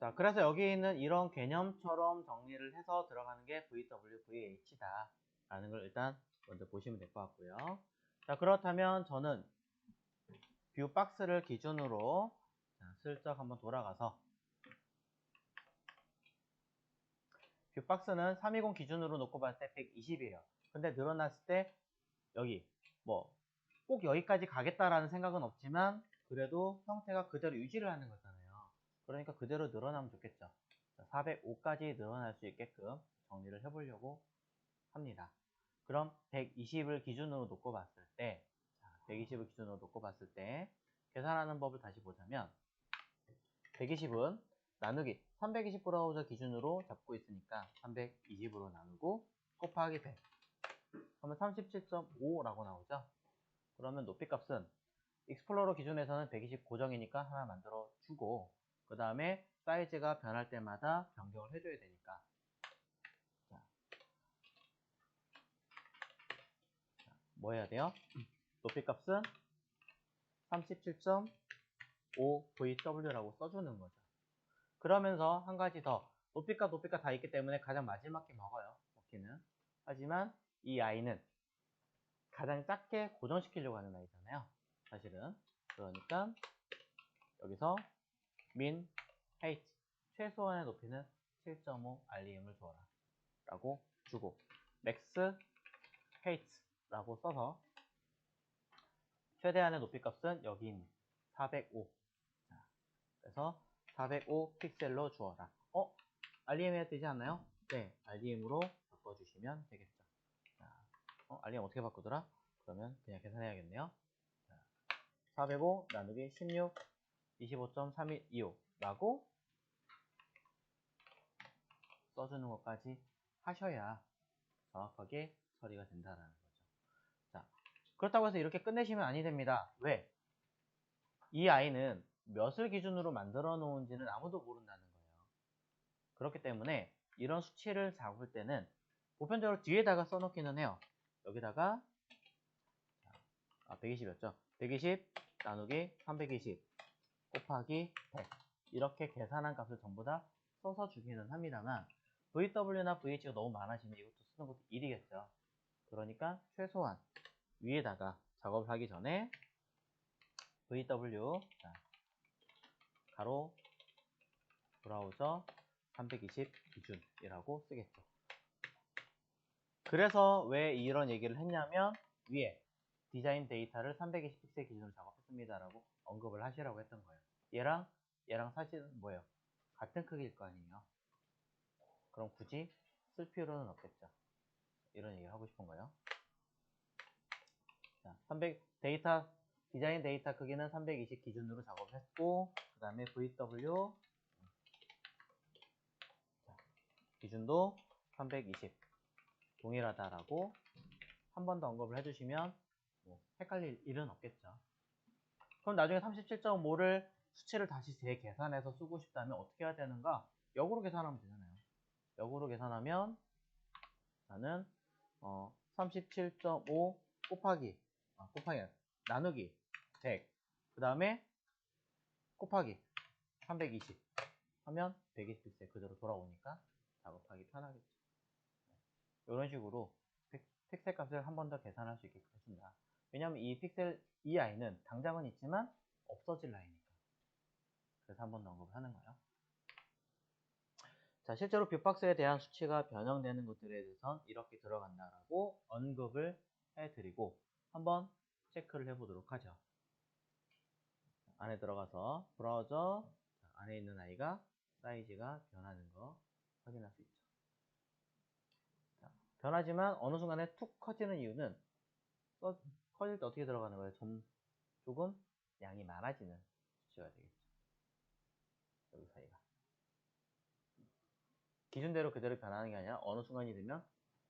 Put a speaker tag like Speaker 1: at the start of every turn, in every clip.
Speaker 1: 자, 그래서 여기 있는 이런 개념처럼 정리를 해서 들어가는 게 VW, VH다 라는 걸 일단 먼저 보시면 될 것 같고요. 자, 그렇다면 저는 뷰 박스를 기준으로 슬쩍 한번 돌아가서 뷰 박스는 320 기준으로 놓고 봤을 때 120이에요. 근데 늘어났을 때 여기 뭐 꼭 여기까지 가겠다라는 생각은 없지만 그래도 형태가 그대로 유지를 하는 거잖아요. 그러니까 그대로 늘어나면 좋겠죠. 405까지 늘어날 수 있게끔 정리를 해보려고 합니다. 그럼 120을 기준으로 놓고 봤을 때 120을 기준으로 놓고 봤을 때 계산하는 법을 다시 보자면 120은 나누기 320 브라우저 기준으로 잡고 있으니까 320으로 나누고 곱하기 100 그러면 37.5라고 나오죠. 그러면 높이값은 익스플로러 기준에서는 120 고정이니까 하나 만들어 주고 그 다음에 사이즈가 변할 때마다 변경을 해줘야 되니까 뭐 해야 돼요? 높이값은 37.5VW라고 써주는 거죠. 그러면서 한 가지 더 높이값 다 있기 때문에 가장 마지막 게 먹어요. 먹기는. 하지만 이 아이는 가장 작게 고정시키려고 하는 아이잖아요. 사실은. 그러니까 여기서 min, height 최소한의 높이는 7.5 REM을 주어라 라고 주고 max, height 라고 써서 최대한의 높이값은 여기 있는 405 그래서 405 픽셀로 주어라. REM에 뜨지 않나요? 네, REM으로 바꿔주시면 되겠죠. 자, REM 어떻게 바꾸더라? 그러면 그냥 계산해야겠네요. 자, 405 나누기 16 25.3125 라고 써주는 것까지 하셔야 정확하게 처리가 된다는 거죠. 자, 그렇다고 해서 이렇게 끝내시면 아니 됩니다. 왜? 이 아이는 몇을 기준으로 만들어 놓은지는 아무도 모른다는 거예요. 그렇기 때문에 이런 수치를 잡을 때는 보편적으로 뒤에다가 써놓기는 해요. 여기다가 120이었죠. 120 나누기 320 곱하기 100 이렇게 계산한 값을 전부 다 써서 주기는 합니다만 VW나 VH가 너무 많아지면 이것도 쓰는 것도 일이겠죠. 그러니까 최소한 위에다가 작업을 하기 전에 VW 가로 브라우저 320 기준이라고 쓰겠죠. 그래서 왜 이런 얘기를 했냐면 위에 디자인 데이터를 320 픽셀 기준으로 작업했습니다 라고 언급을 하시라고 했던 거예요. 얘랑 사실은 뭐예요? 같은 크기일 거 아니에요. 그럼 굳이 쓸 필요는 없겠죠. 이런 얘기를 하고 싶은 거예요. 자, 디자인 데이터 크기는 320 기준으로 작업했고 그 다음에 VW 기준도 320 동일하다라고 한 번 더 언급을 해주시면 헷갈릴 일은 없겠죠. 그럼 나중에 37.5를 수치를 다시 재계산해서 쓰고 싶다면 어떻게 해야 되는가? 역으로 계산하면 되잖아요. 역으로 계산하면 나는 37.5 곱하기 나누기 100 그 다음에 곱하기 320 하면 120픽셀 그대로 돌아오니까 작업하기 편하겠죠. 이런 식으로 픽셀 값을 한 번 더 계산할 수 있게 해준다. 왜냐하면 이 아이는 당장은 있지만 없어질 아이니까. 그래서 한 번 더 언급을 하는 거예요. 자, 실제로 뷰박스에 대한 수치가 변형되는 것들에 대해서는 이렇게 들어간다라고 언급을 해드리고 한번 체크를 해보도록 하죠. 안에 들어가서 브라우저 안에 있는 아이가 사이즈가 변하는 거 확인할 수 있죠. 자, 변하지만 어느 순간에 툭 커지는 이유는 커질 때 어떻게 들어가는 거예요? 조금 양이 많아지는 수치가 되겠죠. 여기 사이가. 기준대로 그대로 변하는 게 아니라 어느 순간이 되면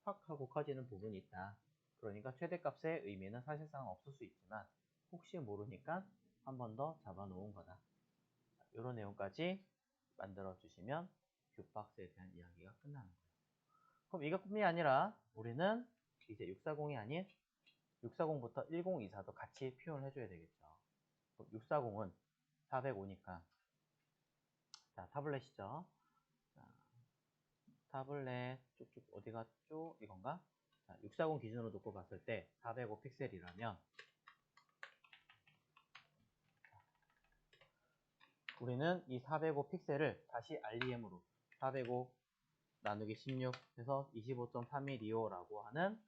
Speaker 1: 확 하고 커지는 부분이 있다. 그러니까 최대값의 의미는 사실상 없을 수 있지만 혹시 모르니까 한 번 더 잡아놓은 거다. 이런 내용까지 만들어 주시면 뷰박스에 대한 이야기가 끝나는 거예요. 그럼 이것뿐이 아니라 우리는 이제 640이 아닌 640부터 1024도 같이 표현을 해줘야 되겠죠. 640은 405니까 자, 타블렛이죠. 자, 타블렛 쭉쭉 어디 갔죠? 이건가? 자, 640 기준으로 놓고 봤을 때 405 픽셀이라면 우리는 이 405 픽셀을 다시 REM으로 405 나누기 16 해서 25.312호라고 하는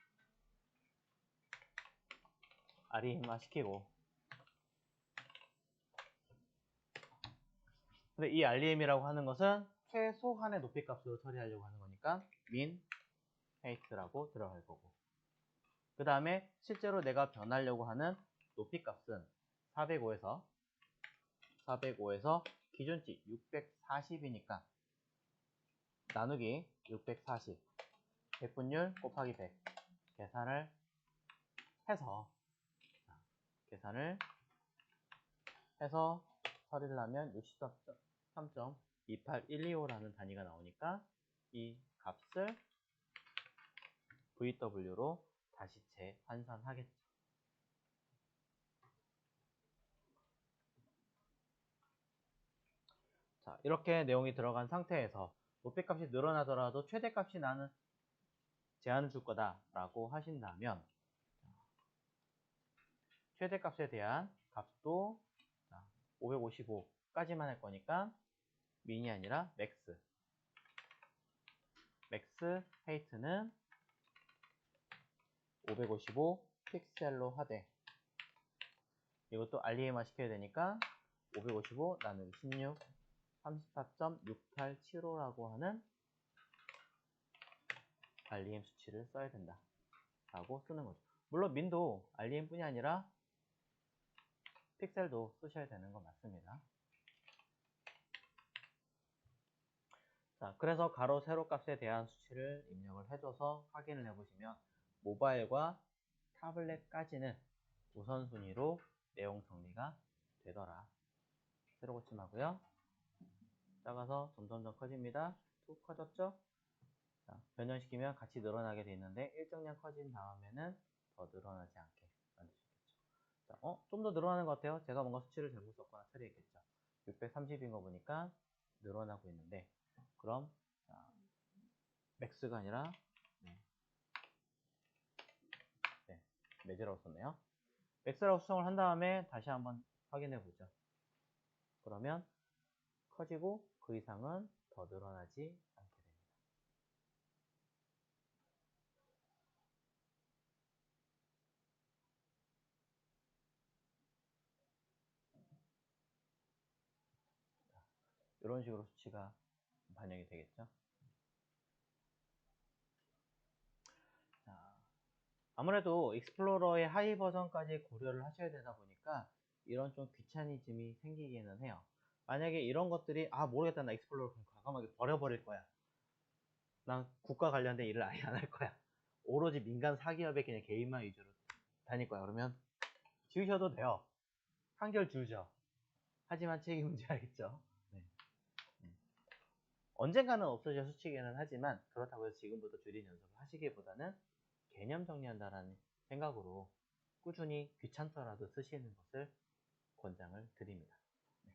Speaker 1: REM화 시키고, 근데 이 REM이라고 하는 것은 최소한의 높이 값으로 처리하려고 하는 거니까 min, height라고 들어갈 거고, 그 다음에 실제로 내가 변하려고 하는 높이 값은 405에서 기준치 640이니까 나누기 640 백분율 곱하기 100 계산을 해서 처리를 하면 63.2812호라는 단위가 나오니까 이 값을 VW로 다시 재환산하겠죠. 자, 이렇게 내용이 들어간 상태에서 높이값이 늘어나더라도 최대값이 나는 제한을 줄 거다라고 하신다면 최대값에 대한 값도 555까지만 할 거니까 민이 아니라 맥스 헤이트는 555 픽셀로 하되, 이것도 REM화 시켜야 되니까 555 나누기 16 34.687호라고 하는 REM 수치를 써야 된다 라고 쓰는 거죠. 물론 민도 REM 뿐이 아니라 픽셀도 쓰셔야 되는 건 맞습니다. 자, 그래서 가로 세로 값에 대한 수치를 입력을 해줘서 확인을 해보시면 모바일과 타블렛까지는 우선순위로 내용 정리가 되더라. 세로 고침하고요. 작아서 점점점 커집니다. 툭 커졌죠? 자, 변형시키면 같이 늘어나게 돼 있는데 일정량 커진 다음에는 더 늘어나지 않게 만들 수 있겠죠. 자, 좀 더 늘어나는 것 같아요. 제가 뭔가 수치를 잘못 썼거나 처리했겠죠. 630인 거 보니까 늘어나고 있는데, 그럼 맥스가 아니라 매즈라고 썼네요. 맥스라고 수정을 한 다음에 다시 한번 확인해 보죠. 그러면 커지고 그 이상은 더 늘어나지 않게 됩니다. 이런 식으로 수치가 반영이 되겠죠. 자, 아무래도 익스플로러의 하이 버전까지 고려를 하셔야 되다 보니까 이런 좀 귀차니즘이 생기기는 해요. 만약에 이런 것들이 모르겠다, 나 익스플로러 그냥 과감하게 버려버릴 거야, 난 국가 관련된 일을 아예 안 할 거야, 오로지 민간 사기업의 그냥 개인만 위주로 다닐 거야, 그러면 지우셔도 돼요. 한결 줄죠. 하지만 책임은 져야겠죠. 네. 언젠가는 없어질 수치기는 하지만 그렇다고 해서 지금부터 줄인 연습을 하시기보다는 개념 정리한다는 생각으로 꾸준히 귀찮더라도 쓰시는 것을 권장을 드립니다. 네.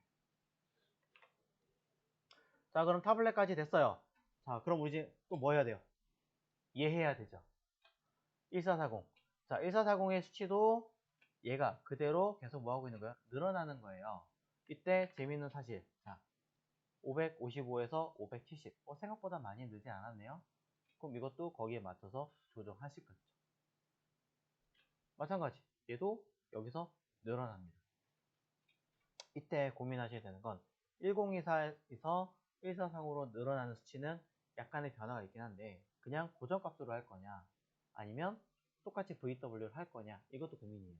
Speaker 1: 자, 그럼 타블렛까지 됐어요. 자, 그럼 우리 이제 또 뭐 해야 돼요? 이해해야 되죠. 1440. 자, 1440의 수치도 얘가 그대로 계속 뭐 하고 있는 거야? 늘어나는 거예요. 이때 재밌는 사실. 자, 555에서 570. 생각보다 많이 늘지 않았네요. 그럼 이것도 거기에 맞춰서 조정하실 거죠. 마찬가지. 얘도 여기서 늘어납니다. 이때 고민하셔야 되는 건 1024에서 143으로 늘어나는 수치는 약간의 변화가 있긴 한데 그냥 고정값으로 할 거냐 아니면 똑같이 VW를 할 거냐, 이것도 고민이에요.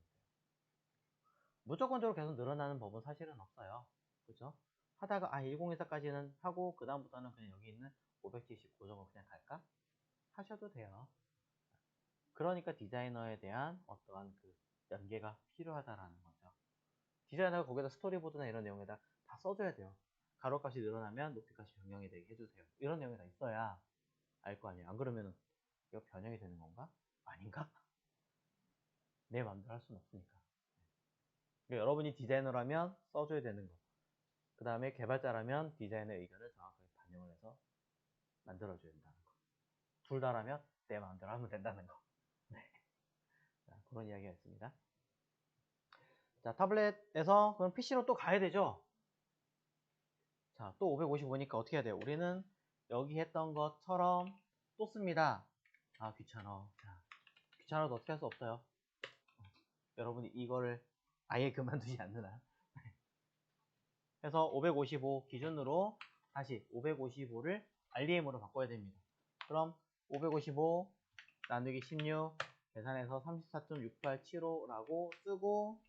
Speaker 1: 무조건적으로 계속 늘어나는 법은 사실은 없어요. 그죠? 하다가 1024까지는 하고 그 다음부터는 그냥 여기 있는 570 고정을 그냥 갈까? 하셔도 돼요. 그러니까 디자이너에 대한 어떠한 그 연계가 필요하다라는 거죠. 디자이너가 거기다 스토리보드나 이런 내용에다 다 써줘야 돼요. 가로값이 늘어나면 높이값이 변경이 되게 해주세요. 이런 내용이 다 있어야 알 거 아니에요. 안 그러면 이거 변형이 되는 건가? 아닌가? 내 마음대로 할 수는 없으니까. 그러니까 여러분이 디자이너라면 써줘야 되는 거. 그 다음에 개발자라면 디자인의 의견을 정확하게 반영을 해서 만들어줘야 된다는 거. 둘 다라면 내 마음대로 하면 된다는 거. 네. 자, 그런 이야기가 있습니다. 자, 타블렛에서 그럼 PC로 또 가야 되죠? 자, 또 555니까 어떻게 해야 돼요? 우리는 여기 했던 것처럼 또 씁니다. 아, 귀찮아. 자, 귀찮아도 어떻게 할 수 없어요. 여러분이 이거를 아예 그만두지 않는 한. 그래서 555 기준으로 다시 555를 REM으로 바꿔야 됩니다. 그럼 555 나누기 16 계산해서 34.6875라고 쓰고,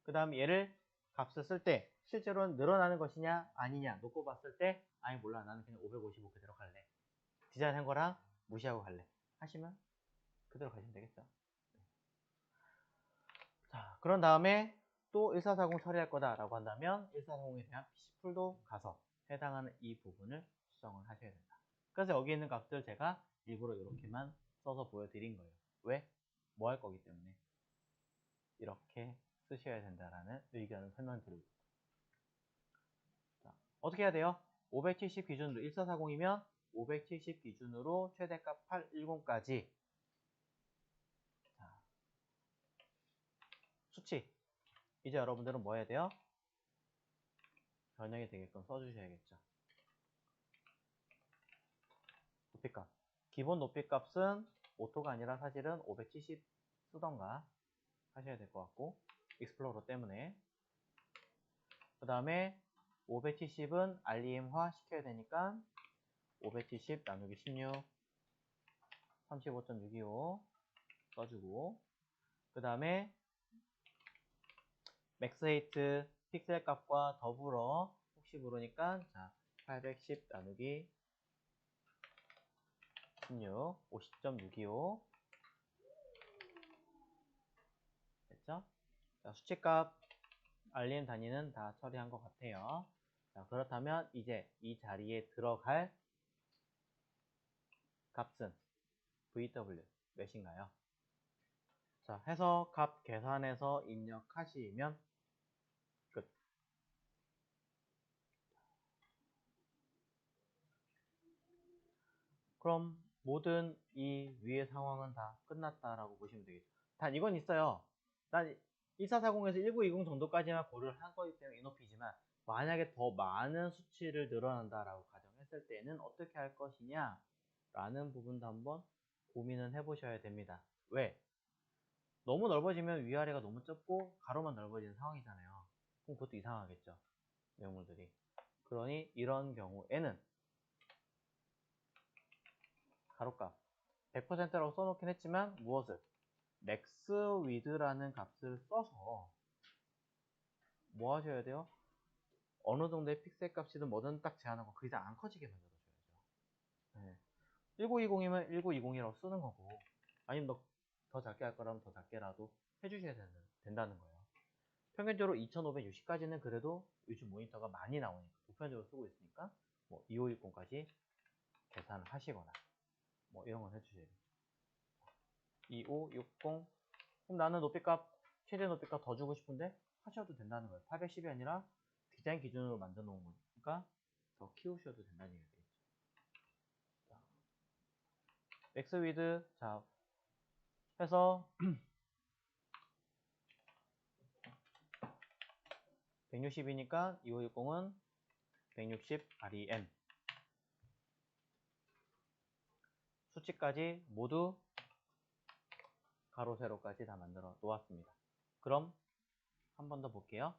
Speaker 1: 그 다음 얘를 값을 쓸 때 실제로는 늘어나는 것이냐 아니냐 놓고 봤을 때 아니 몰라 나는 그냥 555 그대로 갈래, 디자인한 거랑 무시하고 갈래 하시면 그대로 가시면 되겠죠. 자, 그런 다음에 또 1440 처리할 거다 라고 한다면 1440에 대한 PC풀도 가서 해당하는 이 부분을 수정을 하셔야 된다. 그래서 여기 있는 값들 제가 일부러 이렇게만 써서 보여드린 거예요. 왜? 뭐 할 거기 때문에 이렇게 쓰셔야 된다라는 의견을 설명드리고, 자, 어떻게 해야 돼요? 570 기준으로 1440이면 570 기준으로 최대값 810까지 수치 이제 여러분들은 뭐 해야 돼요? 변형이 되게끔 써주셔야겠죠. 높이값 기본 높이값은 오토가 아니라 사실은 570 쓰던가 하셔야 될 것 같고 익스플로러 때문에, 그 다음에 570은 REM화 시켜야 되니까 570 나누기 16 35.625 써주고, 그 다음에 맥스 헤이트 픽셀 값과 더불어 혹시 모르니까 자 810 나누기 16 50.625 됐죠? 자, 수치값 REM 단위는 다 처리한 것 같아요. 자, 그렇다면 이제 이 자리에 들어갈 값은 VW 몇인가요? 자, 해서 값 계산해서 입력하시면 끝. 그럼 모든 이 위의 상황은 다 끝났다라고 보시면 되겠죠. 단 이건 있어요. 난 1440에서 1920 정도까지만 고려를 한 거기 때문에 이 높이지만 만약에 더 많은 수치를 늘어난다라고 가정했을 때는 어떻게 할 것이냐 라는 부분도 한번 고민은 해보셔야 됩니다. 왜? 너무 넓어지면 위아래가 너무 좁고 가로만 넓어지는 상황이잖아요. 그럼 그것도 이상하겠죠. 내용물들이. 그러니 이런 경우에는 가로값 100%라고 써놓긴 했지만 무엇을? 맥스 위드라는 값을 써서 뭐 하셔야 돼요? 어느 정도의 픽셀 값이든 뭐든 딱 제한하고 그 이상 안 커지게 만들어줘야죠. 네. 1920이면 1920이라고 쓰는 거고, 아니면 더 작게 할 거라면 더 작게라도 해주셔야 된다는 거예요. 평균적으로 2560까지는 그래도 요즘 모니터가 많이 나오니까 보편적으로 쓰고 있으니까 뭐 2560까지 계산을 하시거나 뭐 이런 건 해주셔야죠. 2560 그럼 나는 높이값 최대 높이값 더 주고 싶은데 하셔도 된다는 거예요. 810이 아니라 디자인 기준으로 만들어 놓은 거니까 더 키우셔도 된다는 얘기겠죠. 맥스 위드 자 해서 160이니까 2560은 160 REM 수치까지 모두 가로 세로까지 다 만들어 놓았습니다. 그럼 한 번 더 볼게요.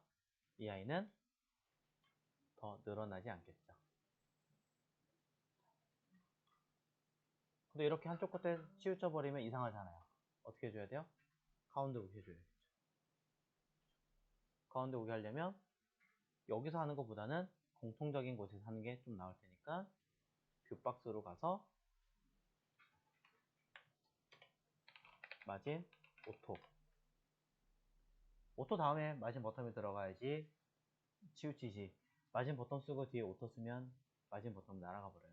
Speaker 1: 이 아이는 더 늘어나지 않겠죠. 근데 이렇게 한쪽 끝에 치우쳐 버리면 이상하잖아요. 어떻게 해줘야 돼요? 가운데 오게 해줘야겠죠. 가운데 오게 하려면 여기서 하는 것보다는 공통적인 곳에서 하는 게 좀 나을 테니까 뷰박스로 가서 마진 오토 다음에 마진 버텀이 들어가야지 치우치지. 마진 버텀 쓰고 뒤에 오토 쓰면 마진 버텀 날아가 버려요.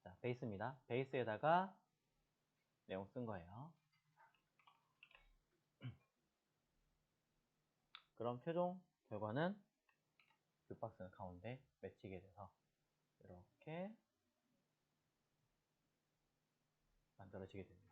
Speaker 1: 자, 베이스입니다. 베이스에다가 내용 쓴 거예요. 그럼 최종 결과는 뷰박스는 가운데 맺히게 돼서 이렇게 만들어지게 됩니다.